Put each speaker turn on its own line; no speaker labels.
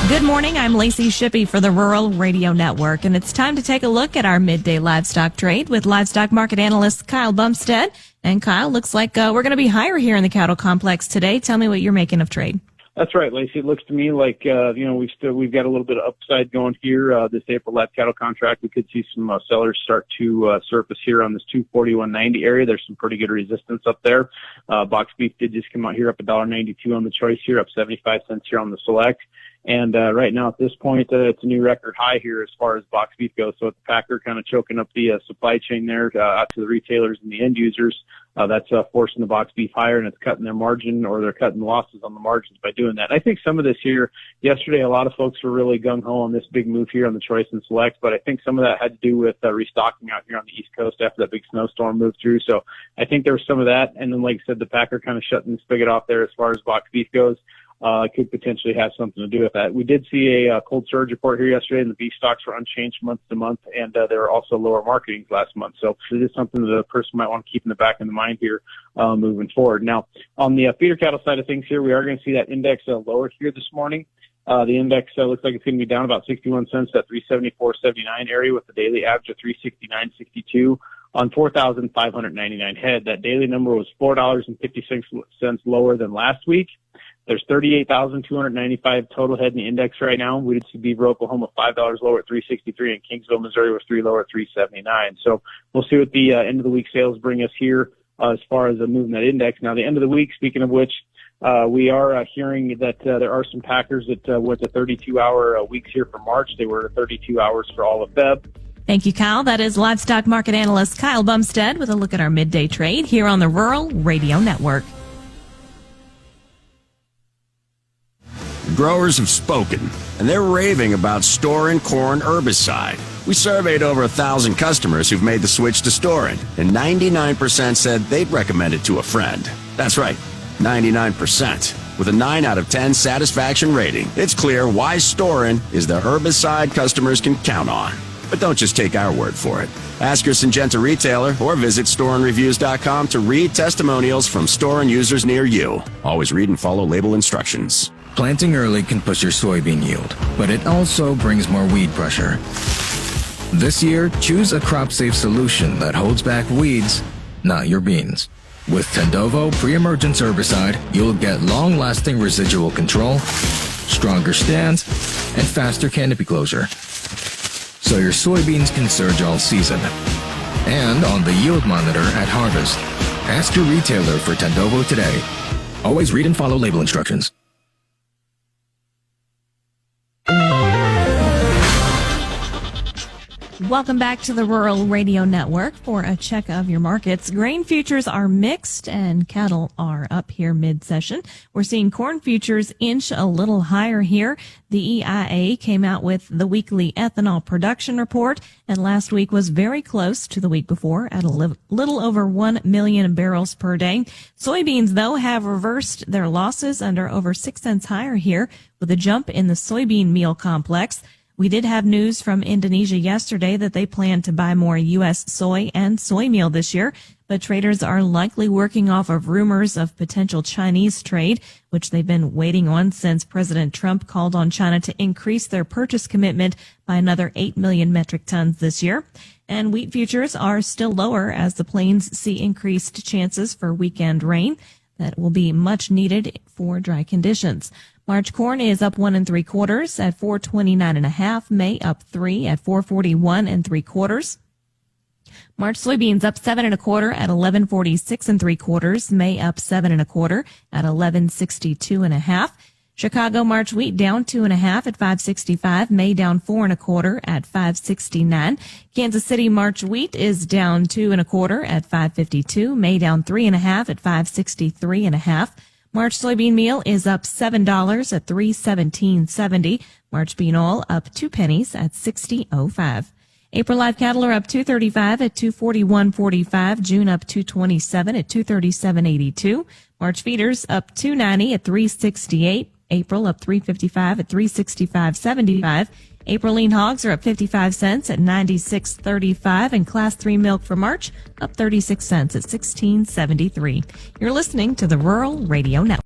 Good morning. I'm Lacey Shippey for the Rural Radio Network, and it's time to take a look at our midday livestock trade with livestock market analyst Kyle Bumsted. And Kyle, looks like we're going to be higher here in the cattle complex today. Tell me what you're making of trade.
That's right, Lacey. It looks to me like we've got a little bit of upside going here. This April live cattle contract, we could see some sellers start to surface here on this 241.90 area. There's some pretty good resistance up there. Box beef did just come out here up $1.92 on the choice here, up 75 cents here on the select. And right now at this point, it's a new record high here as far as box beef goes. So it's the packer kind of choking up the supply chain there out to the retailers and the end users. That's forcing the box beef higher, and it's cutting their margin, or they're cutting losses on the margins by doing that. And I think some of this here, yesterday, a lot of folks were really gung-ho on this big move here on the choice and select, but I think some of that had to do with restocking out here on the East Coast after that big snowstorm moved through. So I think there was some of that. And then, like I said, the packer kind of shutting the spigot off there as far as box beef goes. Could potentially have something to do with that. We did see a cold surge report here yesterday, and the beef stocks were unchanged month to month, and there were also lower marketings last month. So it is something that a person might want to keep in the back of the mind here moving forward. Now, on the feeder cattle side of things here, we are going to see that index lower here this morning. The index looks like it's going to be down about 61 cents at 374.79 area, with the daily average of 369.62 on 4,599 head. That daily number was $4.56 lower than last week. There's 38,295 total head in the index right now. We did see Beaver, Oklahoma, $5 lower at 363, and Kingsville, Missouri was $3 lower at 379. So we'll see what the end of the week sales bring us here as far as moving that index. Now, the end of the week, speaking of which, we are hearing that there are some packers that went to 32-hour weeks here for March. They were 32 hours for all of Feb.
Thank you, Kyle. That is livestock market analyst Kyle Bumsted with a look at our midday trade here on the Rural Radio Network.
Growers have spoken, and they're raving about Storin corn herbicide. We surveyed over 1,000 customers who've made the switch to Storin, and 99% said they'd recommend it to a friend. That's right, 99%. With a 9 out of 10 satisfaction rating, it's clear why Storin is the herbicide customers can count on. But don't just take our word for it. Ask your Syngenta retailer or visit storinreviews.com to read testimonials from Storin users near you. Always read and follow label instructions.
Planting early can push your soybean yield, but it also brings more weed pressure. This year, choose a crop-safe solution that holds back weeds, not your beans. With Tendovo pre-emergence herbicide, you'll get long-lasting residual control, stronger stands, and faster canopy closure. So your soybeans can surge all season. And on the yield monitor at harvest, ask your retailer for Tendovo today. Always read and follow label instructions.
Welcome back to the Rural Radio Network for a check of your markets. Grain futures are mixed and cattle are up here mid-session. We're seeing corn futures inch a little higher here. The EIA came out with the weekly ethanol production report, and last week was very close to the week before at a little over 1 million barrels per day. Soybeans, though, have reversed their losses and are over 6 cents higher here with a jump in the soybean meal complex. We did have news from Indonesia yesterday that they plan to buy more U.S. soy and soy meal this year, but traders are likely working off of rumors of potential Chinese trade, which they've been waiting on since President Trump called on China to increase their purchase commitment by another 8 million metric tons this year. And wheat futures are still lower as the plains see increased chances for weekend rain that will be much needed for dry conditions. March corn is up 1 3/4 at 429.5. May up 3 at 441 3/4. March soybeans up 7 1/4 at 1146 3/4. May up 7 1/4 at 1162.5. Chicago March wheat down 2 1/2 at 565. May down 4 1/4 at 569. Kansas City March wheat is down 2 1/4 at 552. May down 3 1/2 at 563.5. March soybean meal is up $7 at $317.70. March bean oil up 2 pennies at 60.05. April live cattle are up 235 at 241.45. June up 227 at 237.82. March feeders up 290 at 368. April up 355 at 365.75. April lean hogs are up 55 cents at 96.35, and Class 3 milk for March up 36 cents at 16.73. You're listening to the Rural Radio Network.